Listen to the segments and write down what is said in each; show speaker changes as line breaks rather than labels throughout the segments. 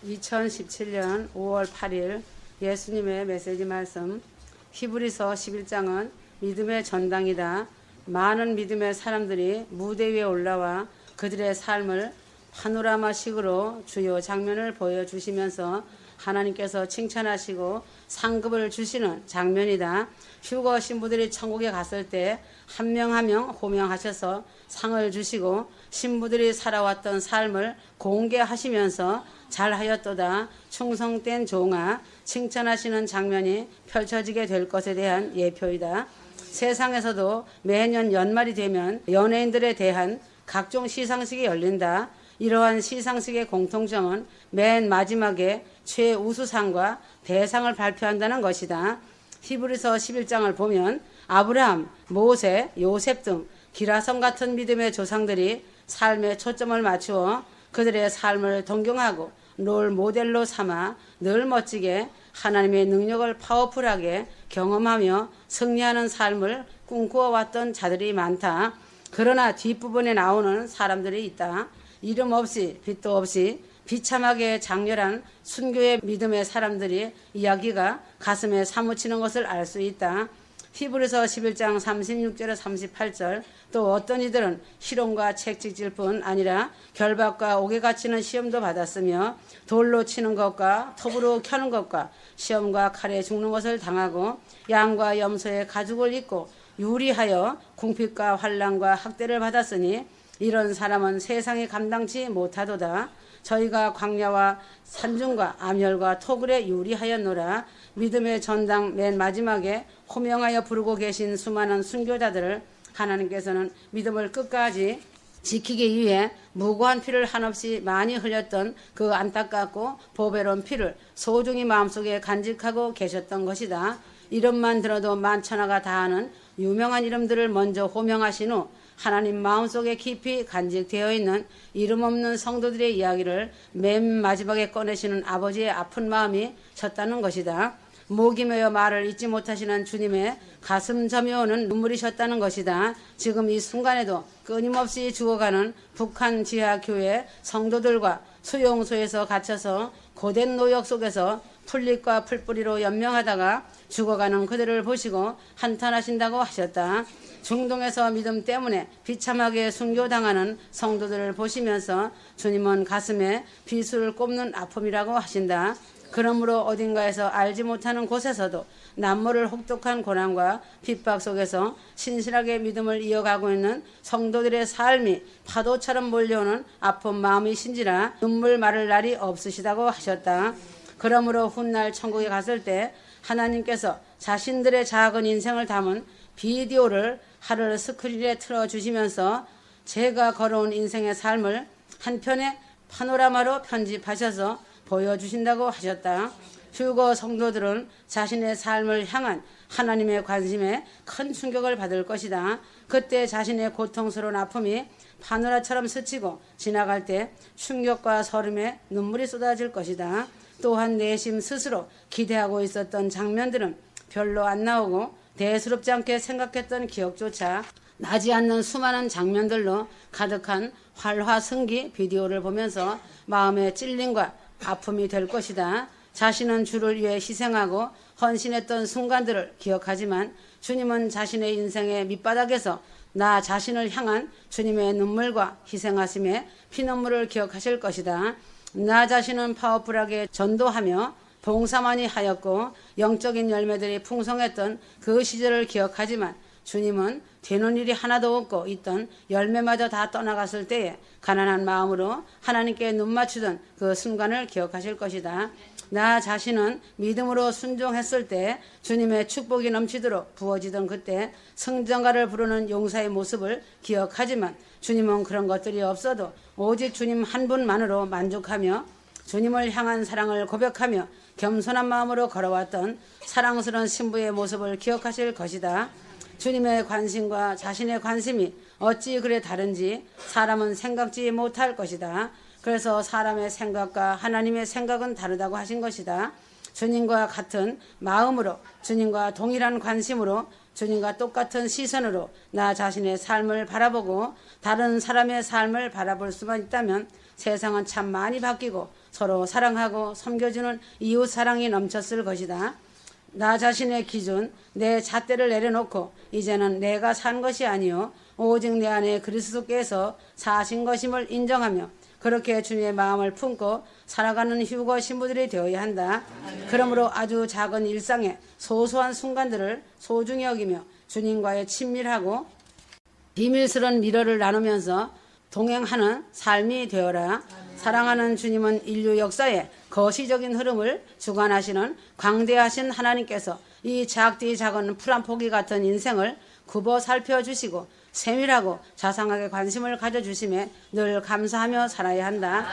2017년 5월 8일 예수님의 메시지 말씀 히브리서 11장은 믿음의 전당이다. 많은 믿음의 사람들이 무대 위에 올라와 그들의 삶을 파노라마식으로 주요 장면을 보여주시면서 하나님께서 칭찬하시고 상급을 주시는 장면이다. 휴거 신부들이 천국에 갔을 때 한 명 한 명 호명하셔서 상을 주시고 신부들이 살아왔던 삶을 공개하시면서 잘하였도다 충성된 종아 칭찬하시는 장면이 펼쳐지게 될 것에 대한 예표이다. 세상에서도 매년 연말이 되면 연예인들에 대한 각종 시상식이 열린다. 이러한 시상식의 공통점은 맨 마지막에 최우수상과 대상을 발표한다는 것이다. 히브리서 11장을 보면 아브라함, 모세, 요셉 등 기라성 같은 믿음의 조상들이 삶에 초점을 맞추어 그들의 삶을 동경하고 롤 모델로 삼아 늘 멋지게 하나님의 능력을 파워풀하게 경험하며 승리하는 삶을 꿈꾸어 왔던 자들이 많다. 그러나 뒷부분에 나오는 사람들이 있다. 이름 없이 빛도 없이 비참하게 장렬한 순교의 믿음의 사람들이 이야기가 가슴에 사무치는 것을 알 수 있다. 히브리서 11장 36절에 38절 또 어떤 이들은 희롱과 채찍질 뿐 아니라 결박과 옥에 갇히는 시험도 받았으며 돌로 치는 것과 톱으로 켜는 것과 시험과 칼에 죽는 것을 당하고 양과 염소의 가죽을 입고 유리하여 궁핍과 환난과 학대를 받았으니 이런 사람은 세상에 감당치 못하도다. 저희가 광야와 산중과 암혈과 토굴에 유리하였노라. 믿음의 전당 맨 마지막에 호명하여 부르고 계신 수많은 순교자들을 하나님께서는 믿음을 끝까지 지키기 위해 무고한 피를 한없이 많이 흘렸던 그 안타깝고 보배로운 피를 소중히 마음속에 간직하고 계셨던 것이다. 이름만 들어도 만천하가 다하는 유명한 이름들을 먼저 호명하신 후 하나님 마음속에 깊이 간직되어 있는 이름 없는 성도들의 이야기를 맨 마지막에 꺼내시는 아버지의 아픈 마음이 셨다는 것이다. 목이 메어 말을 잊지 못하시는 주님의 가슴 저며오는 눈물이셨다는 것이다. 지금 이 순간에도 끊임없이 죽어가는 북한 지하교회 성도들과 수용소에서 갇혀서 고된 노역 속에서 풀잎과 풀뿌리로 연명하다가 죽어가는 그들을 보시고 한탄하신다고 하셨다. 중동에서 믿음 때문에 비참하게 순교당하는 성도들을 보시면서 주님은 가슴에 비수를 꼽는 아픔이라고 하신다. 그러므로 어딘가에서 알지 못하는 곳에서도 남모를 혹독한 고난과 핍박 속에서 신실하게 믿음을 이어가고 있는 성도들의 삶이 파도처럼 몰려오는 아픈 마음이신지라 눈물 마를 날이 없으시다고 하셨다. 그러므로 훗날 천국에 갔을 때 하나님께서 자신들의 작은 인생을 담은 비디오를 하루 스크린에 틀어주시면서 제가 걸어온 인생의 삶을 한 편의 파노라마로 편집하셔서 보여주신다고 하셨다. 휴거 성도들은 자신의 삶을 향한 하나님의 관심에 큰 충격을 받을 것이다. 그때 자신의 고통스러운 아픔이 파노라처럼 스치고 지나갈 때 충격과 설움에 눈물이 쏟아질 것이다. 또한 내심 스스로 기대하고 있었던 장면들은 별로 안 나오고 대수롭지 않게 생각했던 기억조차 나지 않는 수많은 장면들로 가득한 활화승기 비디오를 보면서 마음의 찔림과 아픔이 될 것이다. 자신은 주를 위해 희생하고 헌신했던 순간들을 기억하지만 주님은 자신의 인생의 밑바닥에서 나 자신을 향한 주님의 눈물과 희생하심의 피눈물을 기억하실 것이다. 나 자신은 파워풀하게 전도하며 봉사만이 하였고 영적인 열매들이 풍성했던 그 시절을 기억하지만 주님은 되는 일이 하나도 없고 있던 열매마저 다 떠나갔을 때에 가난한 마음으로 하나님께 눈 맞추던 그 순간을 기억하실 것이다. 나 자신은 믿음으로 순종했을 때 주님의 축복이 넘치도록 부어지던 그때 성전가를 부르는 용사의 모습을 기억하지만 주님은 그런 것들이 없어도 오직 주님 한 분만으로 만족하며 주님을 향한 사랑을 고백하며 겸손한 마음으로 걸어왔던 사랑스러운 신부의 모습을 기억하실 것이다. 주님의 관심과 자신의 관심이 어찌 그래 다른지 사람은 생각지 못할 것이다. 그래서 사람의 생각과 하나님의 생각은 다르다고 하신 것이다. 주님과 같은 마음으로 주님과 동일한 관심으로 주님과 똑같은 시선으로 나 자신의 삶을 바라보고 다른 사람의 삶을 바라볼 수만 있다면 세상은 참 많이 바뀌고 서로 사랑하고 섬겨주는 이웃 사랑이 넘쳤을 것이다. 나 자신의 기준, 내 잣대를 내려놓고 이제는 내가 산 것이 아니요 오직 내 안에 그리스도께서 사신 것임을 인정하며 그렇게 주님의 마음을 품고 살아가는 휴거 신부들이 되어야 한다. 그러므로 아주 작은 일상의 소소한 순간들을 소중히 여기며 주님과의 친밀하고 비밀스러운 미래를 나누면서 동행하는 삶이 되어라. 사랑하는 주님은 인류 역사의 거시적인 흐름을 주관하시는 광대하신 하나님께서 이 작디 작은 풀 한 포기 같은 인생을 굽어 살펴주시고 세밀하고 자상하게 관심을 가져주심에 늘 감사하며 살아야 한다.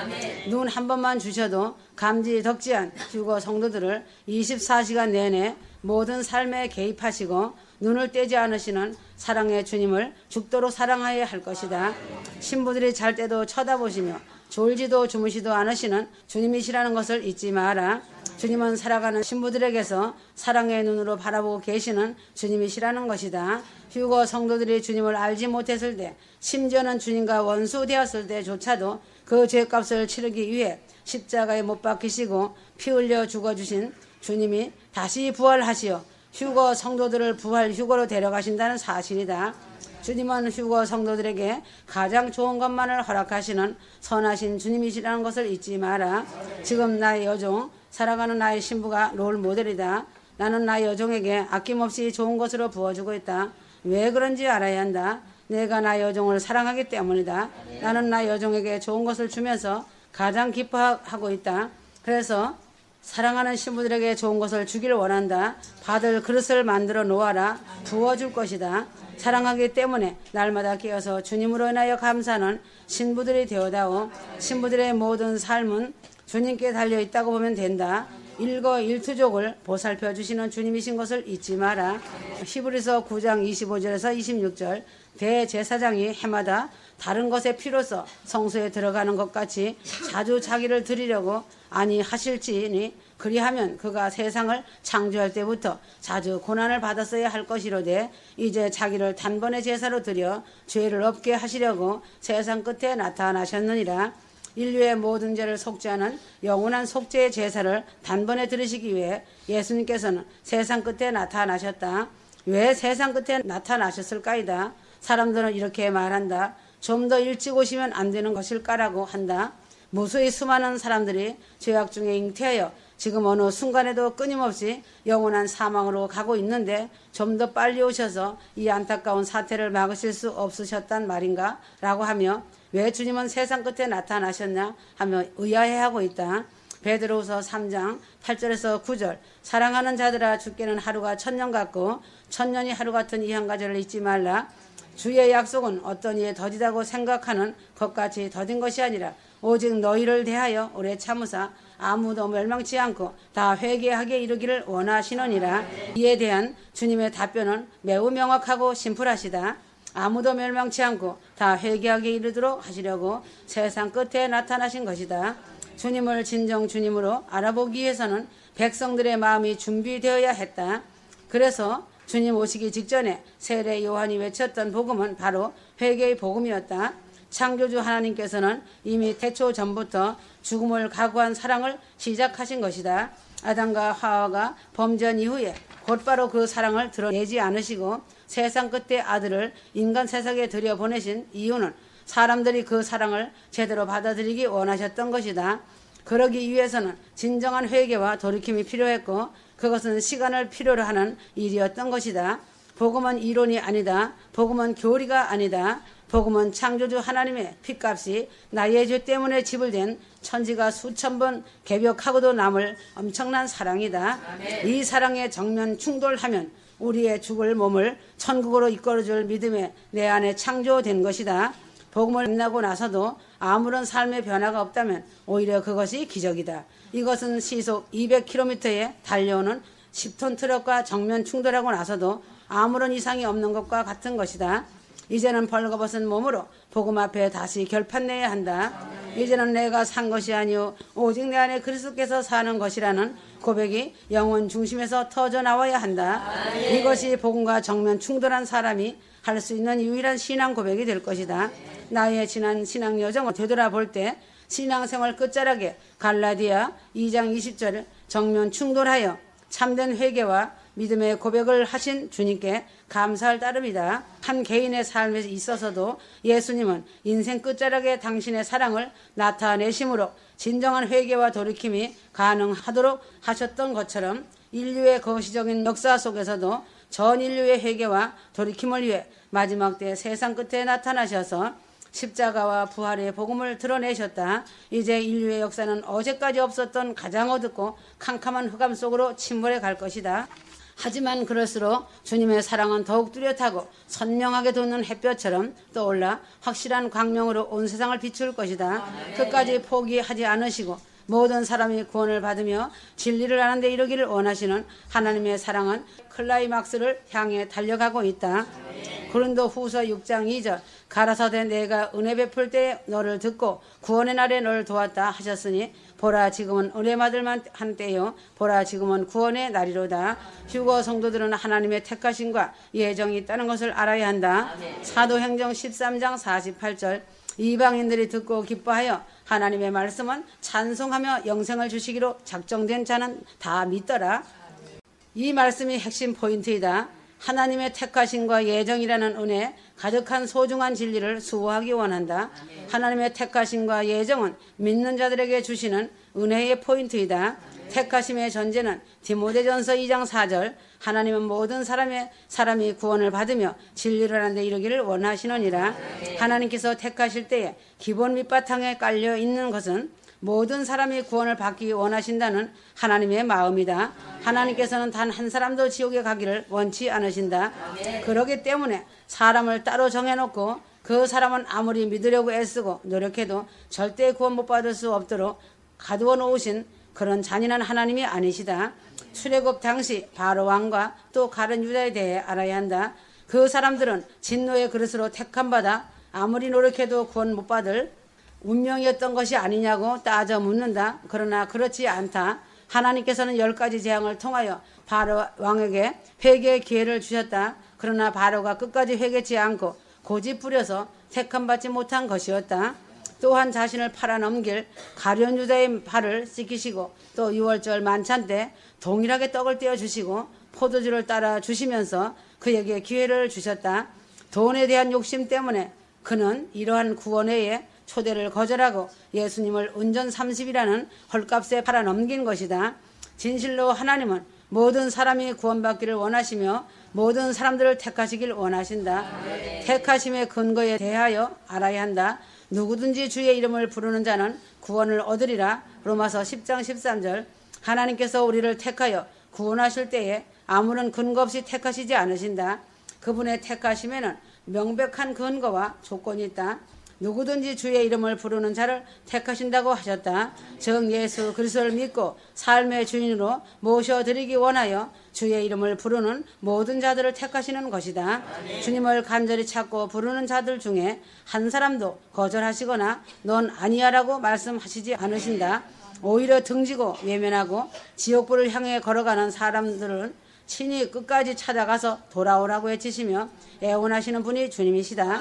눈 한 번만 주셔도 감지덕지한 휴거 성도들을 24시간 내내 모든 삶에 개입하시고 눈을 떼지 않으시는 사랑의 주님을 죽도록 사랑하여야 할 것이다. 신부들이 잘 때도 쳐다보시며 졸지도 주무시도 않으시는 주님이시라는 것을 잊지 마라. 주님은 살아가는 신부들에게서 사랑의 눈으로 바라보고 계시는 주님이시라는 것이다. 휴거 성도들이 주님을 알지 못했을 때, 심지어는 주님과 원수되었을 때조차도 그 죄값을 치르기 위해 십자가에 못 박히시고 피 흘려 죽어주신 주님이 다시 부활하시어 휴거 성도들을 부활 휴거로 데려가신다는 사실이다. 주님은 휴거 성도들에게 가장 좋은 것만을 허락하시는 선하신 주님이시라는 것을 잊지 마라. 지금 나의 여종, 살아가는 나의 신부가 롤 모델이다. 나는 나의 여종에게 아낌없이 좋은 것으로 부어주고 있다. 왜 그런지 알아야 한다. 내가 나의 여종을 사랑하기 때문이다. 나는 나의 여종에게 좋은 것을 주면서 가장 기뻐하고 있다. 그래서 사랑하는 신부들에게 좋은 것을 주기를 원한다. 받을 그릇을 만들어 놓아라. 부어줄 것이다. 사랑하기 때문에 날마다 깨어서 주님으로 인하여 감사하는 신부들이 되어다오. 신부들의 모든 삶은 주님께 달려있다고 보면 된다. 일거일투족을 보살펴 주시는 주님이신 것을 잊지 마라. 히브리서 9장 25절에서 26절 대제사장이 해마다 다른 것에 피로써 성소에 들어가는 것 같이 자주 자기를 드리려고 아니 하실지니 그리하면 그가 세상을 창조할 때부터 자주 고난을 받았어야 할 것이로되 이제 자기를 단번에 제사로 드려 죄를 없게 하시려고 세상 끝에 나타나셨느니라. 인류의 모든 죄를 속죄하는 영원한 속죄의 제사를 단번에 들으시기 위해 예수님께서는 세상 끝에 나타나셨다. 왜 세상 끝에 나타나셨을까이다. 사람들은 이렇게 말한다. 좀 더 일찍 오시면 안 되는 것일까라고 한다. 무수히 수많은 사람들이 죄악 중에 잉태하여 지금 어느 순간에도 끊임없이 영원한 사망으로 가고 있는데 좀 더 빨리 오셔서 이 안타까운 사태를 막으실 수 없으셨단 말인가? 라고 하며 왜 주님은 세상 끝에 나타나셨냐? 하며 의아해하고 있다. 베드로후서 3장 8절에서 9절 사랑하는 자들아 주께는 하루가 천년 같고 천년이 하루 같은 이 한 가지를 잊지 말라. 주의 약속은 어떤 이에 더디다고 생각하는 것같이 더딘 것이 아니라 오직 너희를 대하여 오래 참으사 아무도 멸망치 않고 다 회개하게 이르기를 원하시느니라. 이에 대한 주님의 답변은 매우 명확하고 심플하시다. 아무도 멸망치 않고 다 회개하게 이르도록 하시려고 세상 끝에 나타나신 것이다. 주님을 진정 주님으로 알아보기 위해서는 백성들의 마음이 준비되어야 했다. 그래서 주님 오시기 직전에 세례 요한이 외쳤던 복음은 바로 회개의 복음이었다. 창조주 하나님께서는 이미 태초 전부터 죽음을 각오한 사랑을 시작하신 것이다. 아담과 하와가 범죄한 이후에 곧바로 그 사랑을 드러내지 않으시고 세상 끝에 아들을 인간 세상에 들여보내신 이유는 사람들이 그 사랑을 제대로 받아들이기 원하셨던 것이다. 그러기 위해서는 진정한 회개와 돌이킴이 필요했고 그것은 시간을 필요로 하는 일이었던 것이다. 복음은 이론이 아니다. 복음은 교리가 아니다. 복음은 창조주 하나님의 핏값이 나의 죄 때문에 지불된 천지가 수천 번 개벽하고도 남을 엄청난 사랑이다. 아멘. 이 사랑에 정면 충돌하면 우리의 죽을 몸을 천국으로 이끌어줄 믿음에 내 안에 창조된 것이다. 복음을 만나고 나서도 아무런 삶의 변화가 없다면 오히려 그것이 기적이다. 이것은 시속 200km에 달려오는 10톤 트럭과 정면 충돌하고 나서도 아무런 이상이 없는 것과 같은 것이다. 이제는 벌거벗은 몸으로 복음 앞에 다시 결판내야 한다. 이제는 내가 산 것이 아니오 오직 내 안에 그리스도께서 사는 것이라는 고백이 영혼 중심에서 터져 나와야 한다. 이것이 복음과 정면 충돌한 사람이 할 수 있는 유일한 신앙 고백이 될 것이다. 나의 지난 신앙 여정을 되돌아볼 때 신앙생활 끝자락에 갈라디아 2장 20절 정면 충돌하여 참된 회개와 믿음의 고백을 하신 주님께 감사할 따름이다. 한 개인의 삶에 있어서도 예수님은 인생 끝자락에 당신의 사랑을 나타내심으로 진정한 회개와 돌이킴이 가능하도록 하셨던 것처럼 인류의 거시적인 역사 속에서도 전 인류의 회개와 돌이킴을 위해 마지막 때 세상 끝에 나타나셔서 십자가와 부활의 복음을 드러내셨다. 이제 인류의 역사는 어제까지 없었던 가장 어둡고 캄캄한 흑암 속으로 침몰해 갈 것이다. 하지만 그럴수록 주님의 사랑은 더욱 뚜렷하고 선명하게 돋는 햇볕처럼 떠올라 확실한 광명으로 온 세상을 비출 것이다. 끝까지 포기하지 않으시고 모든 사람이 구원을 받으며 진리를 아는 데 이르기를 원하시는 하나님의 사랑은 클라이막스를 향해 달려가고 있다. 고린도 후서 6장 2절 가라사대 내가 은혜 베풀 때 너를 듣고 구원의 날에 너를 도왔다 하셨으니 보라 지금은 은혜 받을 만한 때요 보라 지금은 구원의 날이로다. 휴거 성도들은 하나님의 택하심과 예정이 있다는 것을 알아야 한다. 사도행정 13장 48절 이방인들이 듣고 기뻐하여 하나님의 말씀은 찬송하며 영생을 주시기로 작정된 자는 다 믿더라. 이 말씀이 핵심 포인트이다. 하나님의 택하심과 예정이라는 은혜, 가득한 소중한 진리를 수호하기 원한다. 하나님의 택하심과 예정은 믿는 자들에게 주시는 은혜의 포인트이다. 택하심의 전제는 디모데전서 2장 4절 하나님은 모든 사람이 구원을 받으며 진리를 하는 데 이르기를 원하시느니라. 하나님께서 택하실 때에 기본 밑바탕에 깔려 있는 것은 모든 사람이 구원을 받기 원하신다는 하나님의 마음이다. 하나님께서는 단 한 사람도 지옥에 가기를 원치 않으신다. 그렇기 때문에 사람을 따로 정해놓고 그 사람은 아무리 믿으려고 애쓰고 노력해도 절대 구원 못 받을 수 없도록 가두어 놓으신 그런 잔인한 하나님이 아니시다. 출애굽 당시 바로 왕과 또 가룟 유다에 대해 알아야 한다. 그 사람들은 진노의 그릇으로 택함받아 아무리 노력해도 구원 못 받을 운명이었던 것이 아니냐고 따져 묻는다. 그러나 그렇지 않다. 하나님께서는 10가지 재앙을 통하여 바로 왕에게 회개의 기회를 주셨다. 그러나 바로가 끝까지 회개치 않고 고집 부려서 택함받지 못한 것이었다. 또한 자신을 팔아넘길 가룟 유다의 발을 씻기시고 또 6월절 만찬 때 동일하게 떡을 떼어주시고 포도주를 따라 주시면서 그에게 기회를 주셨다. 돈에 대한 욕심 때문에 그는 이러한 구원회에 초대를 거절하고 예수님을 운전 30이라는 헐값에 팔아넘긴 것이다. 진실로 하나님은 모든 사람이 구원받기를 원하시며 모든 사람들을 택하시길 원하신다. 택하심의 근거에 대하여 알아야 한다. 누구든지 주의 이름을 부르는 자는 구원을 얻으리라. 로마서 10장 13절 하나님께서 우리를 택하여 구원하실 때에 아무런 근거 없이 택하시지 않으신다. 그분의 택하심에는 명백한 근거와 조건이 있다. 누구든지 주의 이름을 부르는 자를 택하신다고 하셨다. 즉 예수 그리스도를 믿고 삶의 주인으로 모셔드리기 원하여 주의 이름을 부르는 모든 자들을 택하시는 것이다. 주님을 간절히 찾고 부르는 자들 중에 한 사람도 거절하시거나 넌 아니야라고 말씀하시지 않으신다. 오히려 등지고 외면하고 지옥불을 향해 걸어가는 사람들은 친히 끝까지 찾아가서 돌아오라고 외치시며 애원하시는 분이 주님이시다.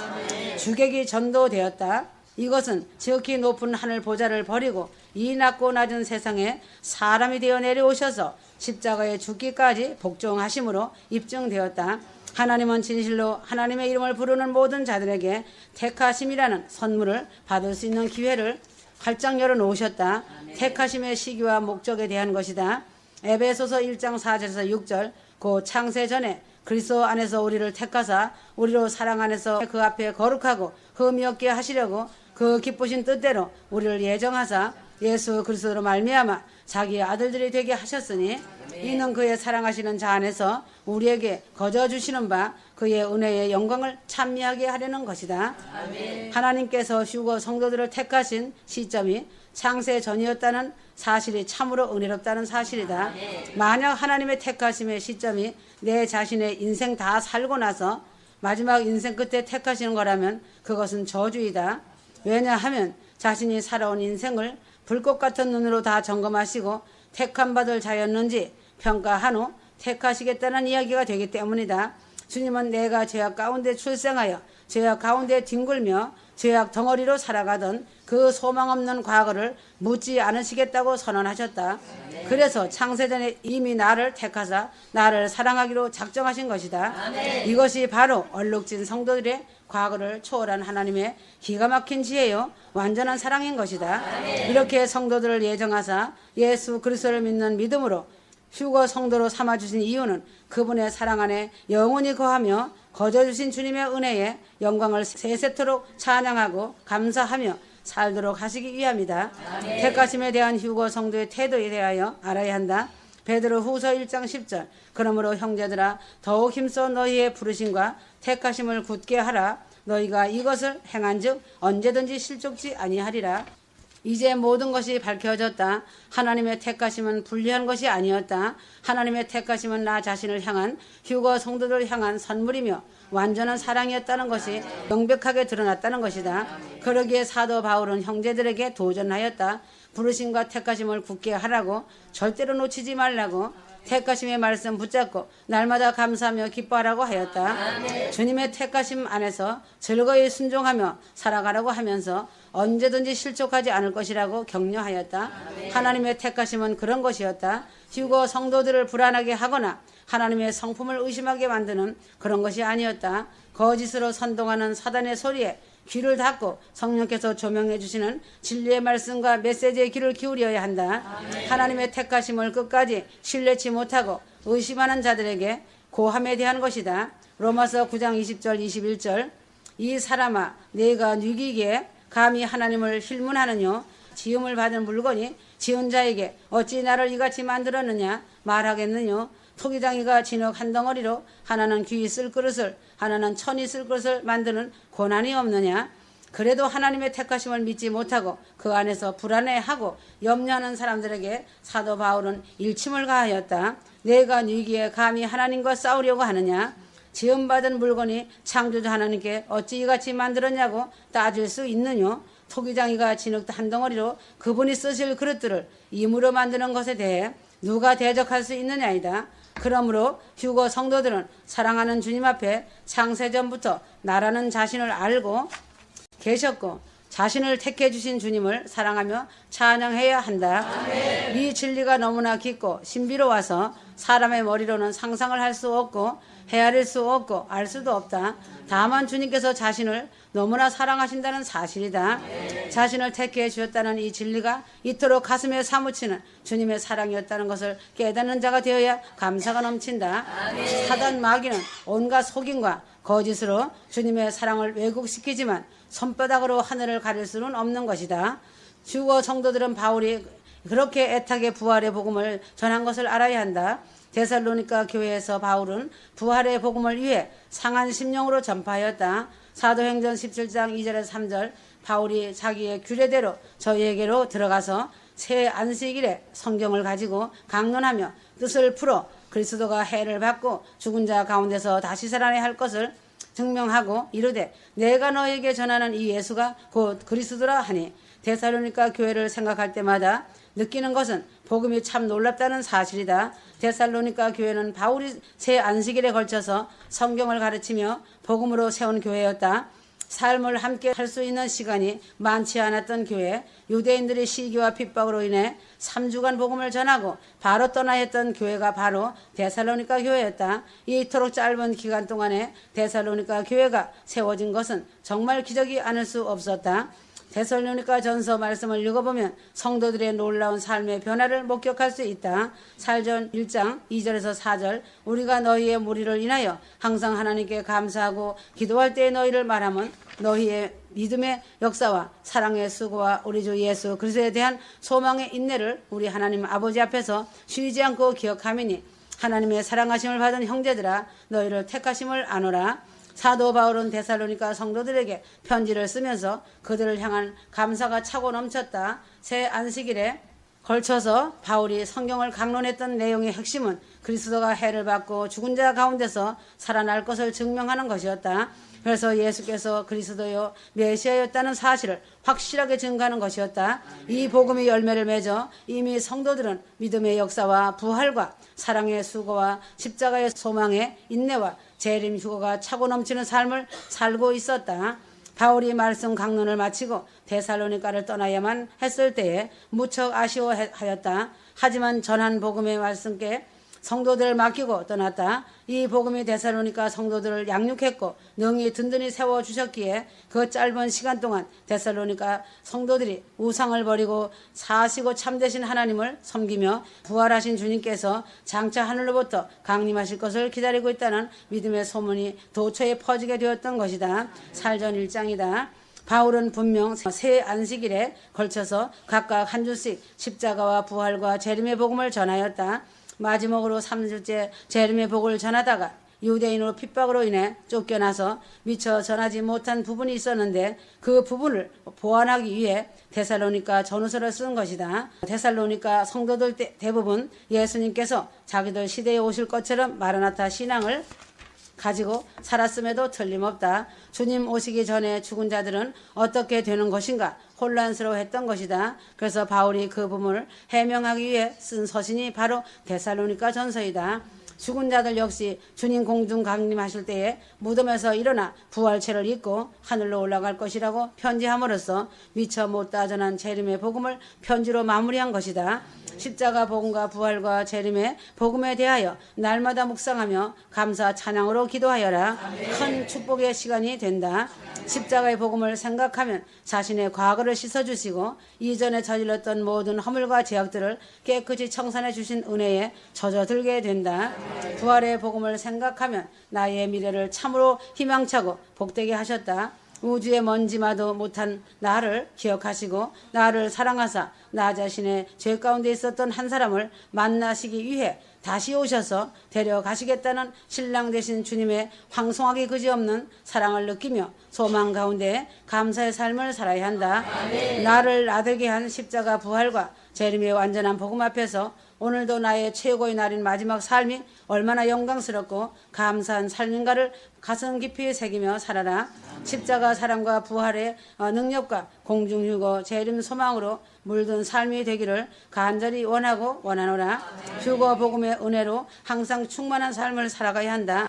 주객이 전도되었다. 이것은 지극히 높은 하늘 보좌를 버리고 이 낮고 낮은 세상에 사람이 되어 내려오셔서 십자가에 죽기까지 복종하심으로 입증되었다. 하나님은 진실로 하나님의 이름을 부르는 모든 자들에게 택하심이라는 선물을 받을 수 있는 기회를 활짝 열어놓으셨다. 택하심의 시기와 목적에 대한 것이다. 에베소서 1장 4절에서 6절 그 창세 전에 그리스도 안에서 우리를 택하사 우리로 사랑 안에서 그 앞에 거룩하고 흠이 없게 하시려고 그 기쁘신 뜻대로 우리를 예정하사 예수 그리스도로 말미암아 자기의 아들들이 되게 하셨으니 이는 그의 사랑하시는 자 안에서 우리에게 거저 주시는 바 그의 은혜의 영광을 찬미하게 하려는 것이다. 아멘. 하나님께서 휴거 성도들을 택하신 시점이 창세 전이었다는 사실이 참으로 은혜롭다는 사실이다. 만약 하나님의 택하심의 시점이 내 자신의 인생 다 살고 나서 마지막 인생 끝에 택하시는 거라면 그것은 저주이다. 왜냐하면 자신이 살아온 인생을 불꽃 같은 눈으로 다 점검하시고 택함 받을 자였는지 평가한 후 택하시겠다는 이야기가 되기 때문이다. 주님은 내가 죄악 가운데 출생하여 죄악 가운데 뒹굴며 죄악 덩어리로 살아가던 그 소망 없는 과거를 묻지 않으시겠다고 선언하셨다. 그래서 창세전에 이미 나를 택하사 나를 사랑하기로 작정하신 것이다. 이것이 바로 얼룩진 성도들의 과거를 초월한 하나님의 기가 막힌 지혜요 완전한 사랑인 것이다. 이렇게 성도들을 예정하사 예수 그리스도를 믿는 믿음으로 휴거 성도로 삼아주신 이유는 그분의 사랑 안에 영원히 거하며 거저주신 주님의 은혜에 영광을 세세토록 찬양하고 감사하며 살도록 하시기 위함이다. 택하심에 대한 휴거 성도의 태도에 대하여 알아야 한다. 베드로 후서 1장 10절 그러므로 형제들아 더욱 힘써 너희의 부르심과 택하심을 굳게 하라. 너희가 이것을 행한즉 언제든지 실족지 아니하리라. 이제 모든 것이 밝혀졌다. 하나님의 택하심은 불리한 것이 아니었다. 하나님의 택하심은 나 자신을 향한 휴거 성도들을 향한 선물이며 완전한 사랑이었다는 것이 명백하게 드러났다는 것이다. 그러기에 사도 바울은 형제들에게 도전하였다. 부르심과 택하심을 굳게 하라고, 절대로 놓치지 말라고, 택하심의 말씀 붙잡고 날마다 감사하며 기뻐하라고 하였다. 주님의 택하심 안에서 즐거이 순종하며 살아가라고 하면서 언제든지 실족하지 않을 것이라고 격려하였다. 하나님의 택하심은 그런 것이었다. 휴거 성도들을 불안하게 하거나 하나님의 성품을 의심하게 만드는 그런 것이 아니었다. 거짓으로 선동하는 사단의 소리에 귀를 닫고 성령께서 조명해 주시는 진리의 말씀과 메시지의 귀를 기울여야 한다. 하나님의 택하심을 끝까지 신뢰치 못하고 의심하는 자들에게 고함에 대한 것이다. 로마서 9장 20절 21절 이 사람아 내가 누기기에 감히 하나님을 힐문하느뇨 지음을 받은 물건이 지은 자에게 어찌 나를 이같이 만들었느냐 말하겠느뇨. 토기장이가 진흙 한 덩어리로 하나는 귀 쓸 그릇을 하나는 천이 쓸 그릇을 만드는 고난이 없느냐. 그래도 하나님의 택하심을 믿지 못하고 그 안에서 불안해하고 염려하는 사람들에게 사도 바울은 일침을 가하였다. 내가 너희기에 감히 하나님과 싸우려고 하느냐. 지음받은 물건이 창조주 하나님께 어찌 이같이 만들었냐고 따질 수 있느뇨. 토기장이가 진흙 한 덩어리로 그분이 쓰실 그릇들을 임으로 만드는 것에 대해 누가 대적할 수 있느냐이다. 그러므로 휴거 성도들은 사랑하는 주님 앞에 창세전부터 나라는 자신을 알고 계셨고 자신을 택해 주신 주님을 사랑하며 찬양해야 한다. 아멘. 이 진리가 너무나 깊고 신비로워서 사람의 머리로는 상상을 할 수 없고 헤아릴 수 없고 알 수도 없다. 다만 주님께서 자신을 너무나 사랑하신다는 사실이다. 자신을 택해 주셨다는 이 진리가 이토록 가슴에 사무치는 주님의 사랑이었다는 것을 깨닫는 자가 되어야 감사가 넘친다. 사단 마귀는 온갖 속임과 거짓으로 주님의 사랑을 왜곡시키지만 손바닥으로 하늘을 가릴 수는 없는 것이다. 휴거 성도들은 바울이 그렇게 애타게 부활의 복음을 전한 것을 알아야 한다. 데살로니가 교회에서 바울은 부활의 복음을 위해 상한 심령으로 전파하였다. 사도행전 17장 2절에서 3절 바울이 자기의 규례대로 저희에게로 들어가서 새 안식일에 성경을 가지고 강론하며 뜻을 풀어 그리스도가 해를 받고 죽은 자 가운데서 다시 살아나야 할 것을 증명하고 이르되 내가 너에게 전하는 이 예수가 곧 그리스도라 하니 데살로니가 교회를 생각할 때마다 느끼는 것은 복음이 참 놀랍다는 사실이다. 데살로니가 교회는 바울이 새 안식일에 걸쳐서 성경을 가르치며 복음으로 세운 교회였다. 삶을 함께 할 수 있는 시간이 많지 않았던 교회, 유대인들의 시기와 핍박으로 인해 3주간 복음을 전하고 바로 떠나야 했던 교회가 바로 데살로니가 교회였다. 이토록 짧은 기간 동안에 데살로니가 교회가 세워진 것은 정말 기적이 아닐 수 없었다. 데살로니가 전서 말씀을 읽어보면 성도들의 놀라운 삶의 변화를 목격할 수 있다. 살전 1장 2절에서 4절 우리가 너희의 무리를 인하여 항상 하나님께 감사하고 기도할 때에 너희를 말하면 너희의 믿음의 역사와 사랑의 수고와 우리 주 예수 그리스도에 대한 소망의 인내를 우리 하나님 아버지 앞에서 쉬지 않고 기억하미니 하나님의 사랑하심을 받은 형제들아 너희를 택하심을 아노라. 사도 바울은 데살로니가 성도들에게 편지를 쓰면서 그들을 향한 감사가 차고 넘쳤다. 새 안식일에 걸쳐서 바울이 성경을 강론했던 내용의 핵심은 그리스도가 해를 받고 죽은 자 가운데서 살아날 것을 증명하는 것이었다. 그래서 예수께서 그리스도요 메시아였다는 사실을 확실하게 증거하는 것이었다. 이 복음이 열매를 맺어 이미 성도들은 믿음의 역사와 부활과 사랑의 수고와 십자가의 소망의 인내와 재림 휴거가 차고 넘치는 삶을 살고 있었다. 바울이 말씀 강론을 마치고 데살로니가를 떠나야만 했을 때에 무척 아쉬워하였다. 하지만 전한 복음의 말씀께 성도들을 맡기고 떠났다. 이 복음이 데살로니가 성도들을 양육했고 능히 든든히 세워주셨기에 그 짧은 시간 동안 데살로니가 성도들이 우상을 버리고 사시고 참되신 하나님을 섬기며 부활하신 주님께서 장차 하늘로부터 강림하실 것을 기다리고 있다는 믿음의 소문이 도처에 퍼지게 되었던 것이다. 살전 1장이다. 바울은 분명 세 안식일에 걸쳐서 각각 한 주씩 십자가와 부활과 재림의 복음을 전하였다. 마지막으로 3주째 재림의 복을 전하다가 유대인으로 핍박으로 인해 쫓겨나서 미처 전하지 못한 부분이 있었는데 그 부분을 보완하기 위해 데살로니가 전후서를 쓴 것이다. 데살로니가 성도들 대부분 예수님께서 자기들 시대에 오실 것처럼 마라나타 신앙을 가지고 살았음에도 틀림없다. 주님 오시기 전에 죽은 자들은 어떻게 되는 것인가 혼란스러워했던 것이다. 그래서 바울이 그 부분을 해명하기 위해 쓴 서신이 바로 데살로니가 전서이다. 죽은 자들 역시 주님 공중 강림하실 때에 무덤에서 일어나 부활체를 입고 하늘로 올라갈 것이라고 편지함으로써 미처 못다 전한 재림의 복음을 편지로 마무리한 것이다. 십자가 복음과 부활과 재림의 복음에 대하여 날마다 묵상하며 감사 찬양으로 기도하여라. 큰 축복의 시간이 된다. 십자가의 복음을 생각하면 자신의 과거를 씻어주시고 이전에 저질렀던 모든 허물과 죄악들을 깨끗이 청산해 주신 은혜에 젖어들게 된다. 부활의 복음을 생각하면 나의 미래를 참으로 희망차고 복되게 하셨다. 우주의 먼지마도 못한 나를 기억하시고 나를 사랑하사 나 자신의 죄 가운데 있었던 한 사람을 만나시기 위해 다시 오셔서 데려가시겠다는 신랑 되신 주님의 황송하기 그지없는 사랑을 느끼며 소망 가운데 감사의 삶을 살아야 한다. 나를 나되게 한 십자가 부활과 재림의 완전한 복음 앞에서 오늘도 나의 최고의 날인 마지막 삶이 얼마나 영광스럽고 감사한 삶인가를 가슴 깊이 새기며 살아라. 십자가 사랑과 부활의 능력과 공중휴거 재림 소망으로 물든 삶이 되기를 간절히 원하고 원하노라. 휴거 복음의 은혜로 항상 충만한 삶을 살아가야 한다.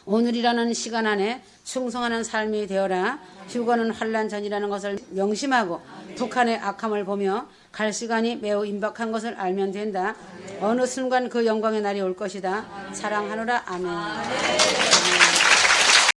오늘이라는 시간 안에 충성하는 삶이 되어라. 휴거는 환난 전이라는 것을 명심하고 북한의 악함을 보며 갈 시간이 매우 임박한 것을 알면 된다. 어느 순간 그 영광의 날이 올 것이다. 사랑하노라. 아멘.